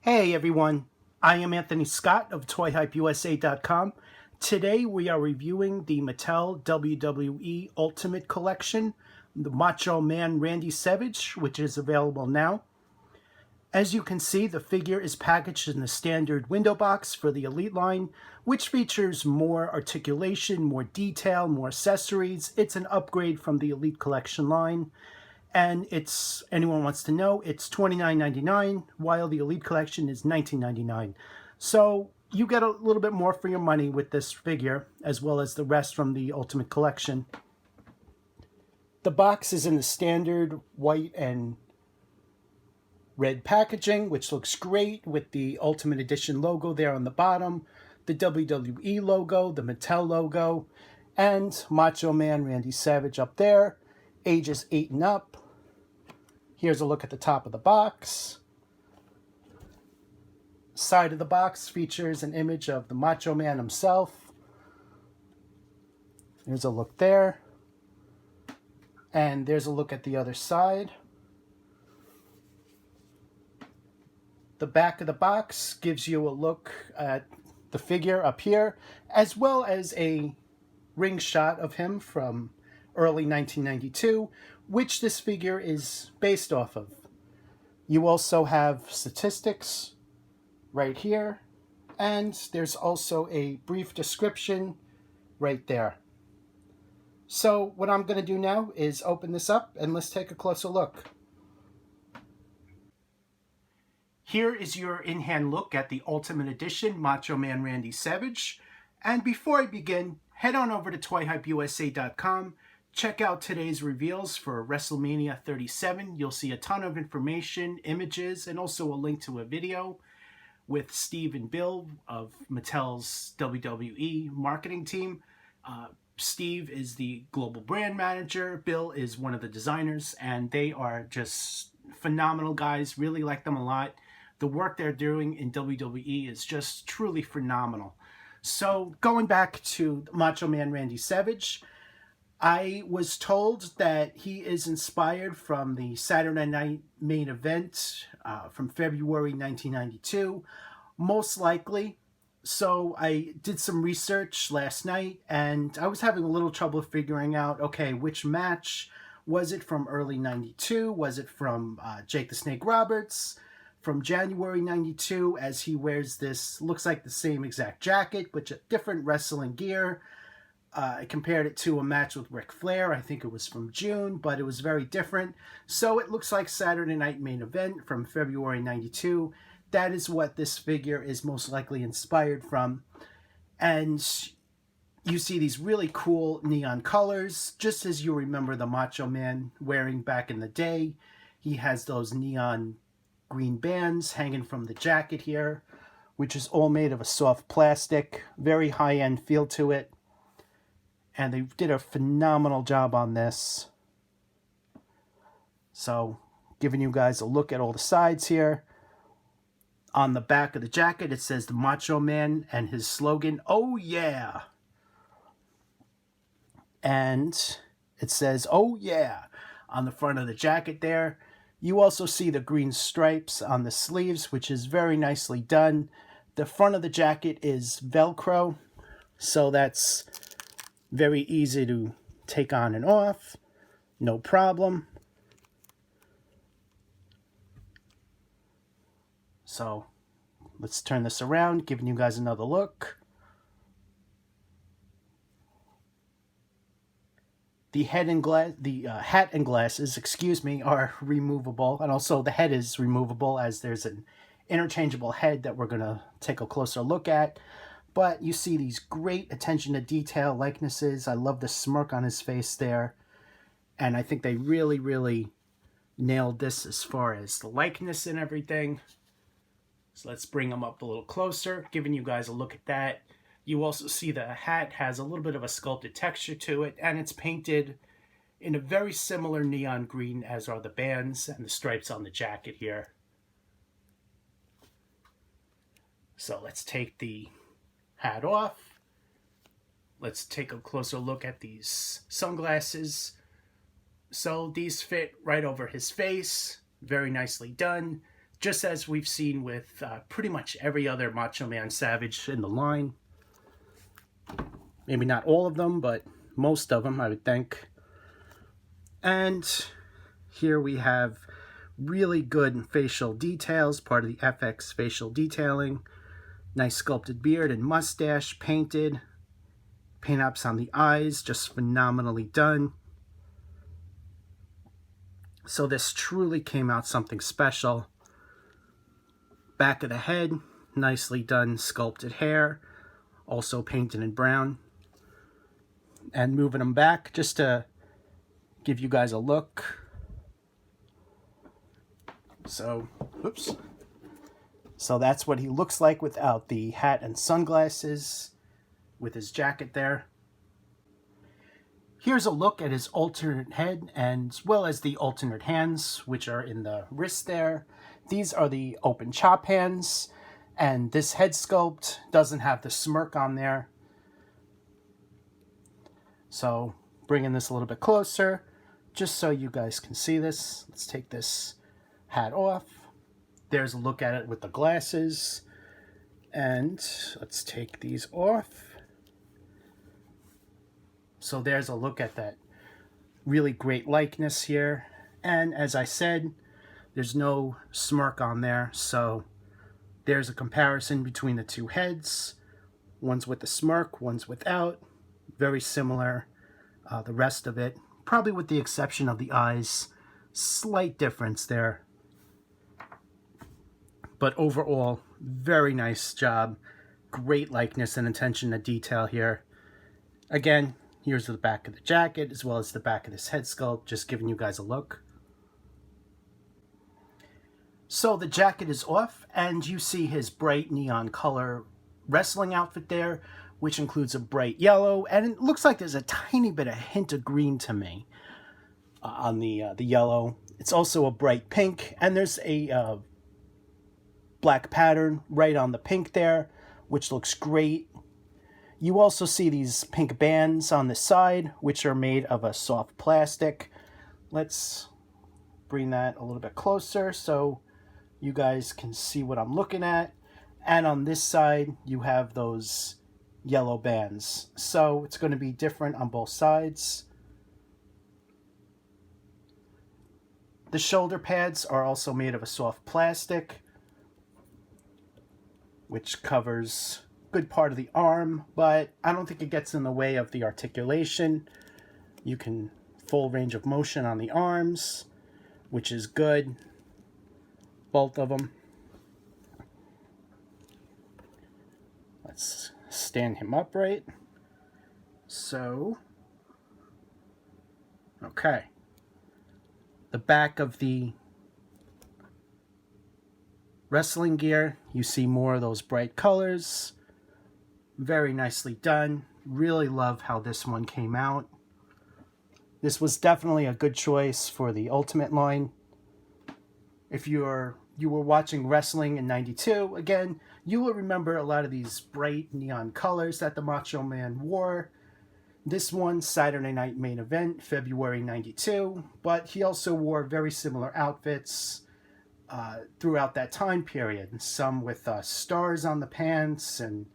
Hey everyone, I am Anthony Scott of ToyHypeUSA.com. Today we are reviewing the Mattel WWE Ultimate Collection, the Macho Man Randy Savage, which is available now. As you can see, the figure is packaged in the standard window box for the Elite line, which features more articulation, more detail, more accessories. It's an upgrade from the Elite Collection line. And anyone wants to know, it's $29.99, while the Elite Collection is $19.99. So you get a little bit more for your money with this figure, as well as the rest from the Ultimate Collection. The box is in the standard white and red packaging, which looks great with the Ultimate Edition logo there on the bottom, the WWE logo, the Mattel logo, and Macho Man Randy Savage up there, ages 8 and up. Here's a look at the top of the box. Side of the box features an image of the Macho Man himself. There's a look there. And there's a look at the other side. The back of the box gives you a look at the figure up here, as well as a ring shot of him from early 1992, which this figure is based off of. You also have statistics right here, and there's also a brief description right there. So what I'm going to do now is open this up and let's take a closer look. Here is your in-hand look at the Ultimate Edition Macho Man Randy Savage. And before I begin, head on over to ToyHypeUSA.com. Check out today's reveals for WrestleMania 37. You'll see a ton of information, images, and also a link to a video with Steve and Bill of Mattel's WWE marketing team. Steve is the global brand manager. Bill is one of the designers, and they are just phenomenal guys. Really like them a lot. The work they're doing in WWE is just truly phenomenal. So going back to Macho Man Randy Savage, I was told that he is inspired from the Saturday Night Main Event from February 1992, most likely. So I did some research last night, and I was having a little trouble figuring out, okay, which match was it from early 92? Was it from Jake the Snake Roberts from January 92, as he wears this, looks like the same exact jacket, but different wrestling gear. I compared it to a match with Ric Flair. I think it was from June, but it was very different. So it looks like Saturday Night Main Event from February 92. That is what this figure is most likely inspired from. And you see these really cool neon colors, just as you remember the Macho Man wearing back in the day. He has those neon green bands hanging from the jacket here, which is all made of a soft plastic, very high-end feel to it. And they did a phenomenal job on this. So, giving you guys a look at all the sides here. On the back of the jacket, it says the Macho Man and his slogan, "Oh yeah!" And it says, "Oh yeah!" on the front of the jacket there. You also see the green stripes on the sleeves, which is very nicely done. The front of the jacket is Velcro, so that's very easy to take on and off, no problem. So let's turn this around, giving you guys another look. The hat and glasses, are removable, and also the head is removable, as there's an interchangeable head that we're gonna take a closer look at. But you see these great attention to detail likenesses. I love the smirk on his face there. And I think they really, really nailed this as far as the likeness and everything. So let's bring them up a little closer, giving you guys a look at that. You also see the hat has a little bit of a sculpted texture to it, and it's painted in a very similar neon green as are the bands and the stripes on the jacket here. So let's take the hat off. Let's take a closer look at these sunglasses. So these fit right over his face. Very nicely done. just as we've seen with pretty much every other Macho Man Savage in the line. Maybe not all of them, but most of them, I would think. And here we have really good facial details, part of the FX facial detailing. Nice sculpted beard and mustache, painted. Paint ups on the eyes, just phenomenally done. So this truly came out something special. Back of the head, nicely done sculpted hair, also painted in brown. And moving them back just to give you guys a look. So, oops. So that's what he looks like without the hat and sunglasses, with his jacket there. Here's a look at his alternate head as well as the alternate hands, which are in the wrist there. These are the open chop hands, and this head sculpt doesn't have the smirk on there. So bringing this a little bit closer, just so you guys can see this. Let's take this hat off. There's a look at it with the glasses. And let's take these off. So there's a look at that really great likeness here. And as I said, there's no smirk on there. So there's a comparison between the two heads. One's with the smirk, one's without. Very similar, the rest of it. Probably with the exception of the eyes. Slight difference there. But overall, very nice job. Great likeness and attention to detail here. Again, here's the back of the jacket as well as the back of this head sculpt, just giving you guys a look. So the jacket is off, and you see his bright neon color wrestling outfit there, which includes a bright yellow, and it looks like there's a tiny bit of hint of green to me on the yellow. It's also a bright pink, and there's a black pattern right on the pink there, which looks great. You also see these pink bands on the side, which are made of a soft plastic. Let's bring that a little bit closer so you guys can see what I'm looking at. And on this side, you have those yellow bands. So it's going to be different on both sides. The shoulder pads are also made of a soft plastic, which covers a good part of the arm, but I don't think it gets in the way of the articulation. You can full range of motion on the arms, which is good. Both of them. Let's stand him upright. So, okay. The back of the wrestling gear, you see more of those bright colors. Very nicely done. Really love how this one came out. This was definitely a good choice for the Ultimate line. If you were watching wrestling in '92, again, you will remember a lot of these bright neon colors that the Macho Man wore. This one, Saturday Night Main Event, February '92, but he also wore very similar outfits throughout that time period. Some with stars on the pants and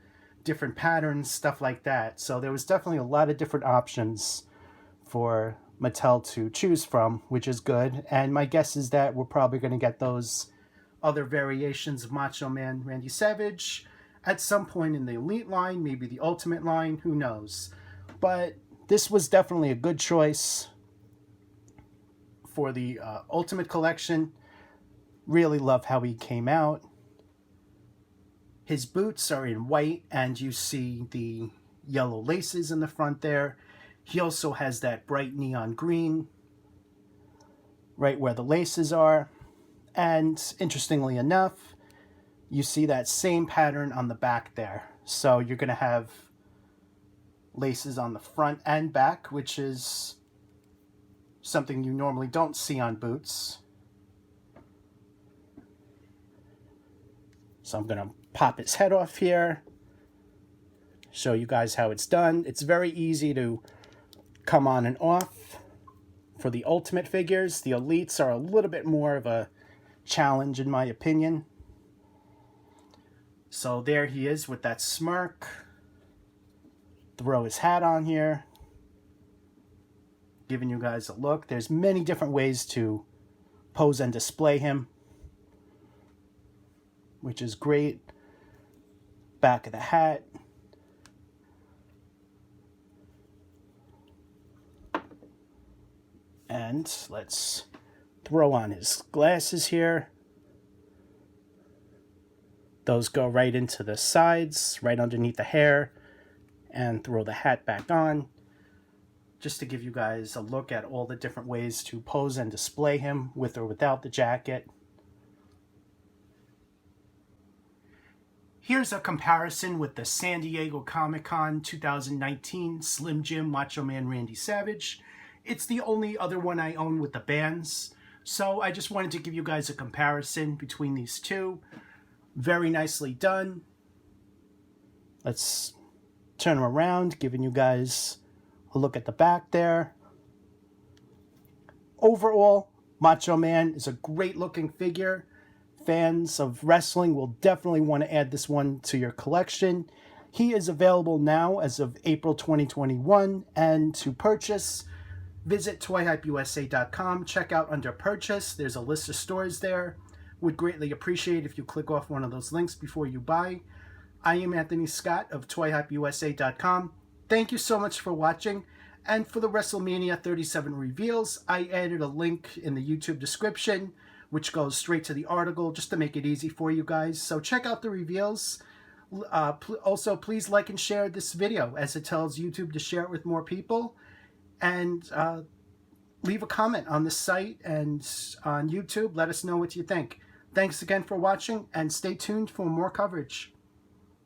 different patterns, stuff like that. So there was definitely a lot of different options for Mattel to choose from, which is good. And my guess is that we're probably going to get those other variations of Macho Man Randy Savage at some point in the Elite line, maybe the Ultimate line, who knows. But this was definitely a good choice for the Ultimate Collection. Really love how he came out. His boots are in white, and you see the yellow laces in the front there. He also has that bright neon green right where the laces are. And interestingly enough, you see that same pattern on the back there. So you're going to have laces on the front and back, which is something you normally don't see on boots. So I'm going to pop his head off here, show you guys how it's done. It's very easy to come on and off for the Ultimate figures. The Elites are a little bit more of a challenge in my opinion. So there he is with that smirk. Throw his hat on here. Giving you guys a look. There's many different ways to pose and display him, which is great. Back of the hat. And let's throw on his glasses here. Those go right into the sides, right underneath the hair, and throw the hat back on. Just to give you guys a look at all the different ways to pose and display him with or without the jacket. Here's a comparison with the San Diego Comic-Con 2019 Slim Jim Macho Man Randy Savage. It's the only other one I own with the bands, so I just wanted to give you guys a comparison between these two. Very nicely done. Let's turn him around, giving you guys a look at the back there. Overall, Macho Man is a great looking figure. Fans of wrestling will definitely want to add this one to your collection. He is available now as of April 2021, and to purchase, visit toyhypeusa.com. Check out under purchase. There's a list of stores there. Would greatly appreciate if you click off one of those links before you buy. I am Anthony Scott of toyhypeusa.com. Thank you so much for watching. And for the WrestleMania 37 reveals, I added a link in the YouTube description, which goes straight to the article just to make it easy for you guys. So check out the reveals. Also, please like and share this video, as it tells YouTube to share it with more people. And leave a comment on the site and on YouTube. Let us know what you think. Thanks again for watching, and stay tuned for more coverage.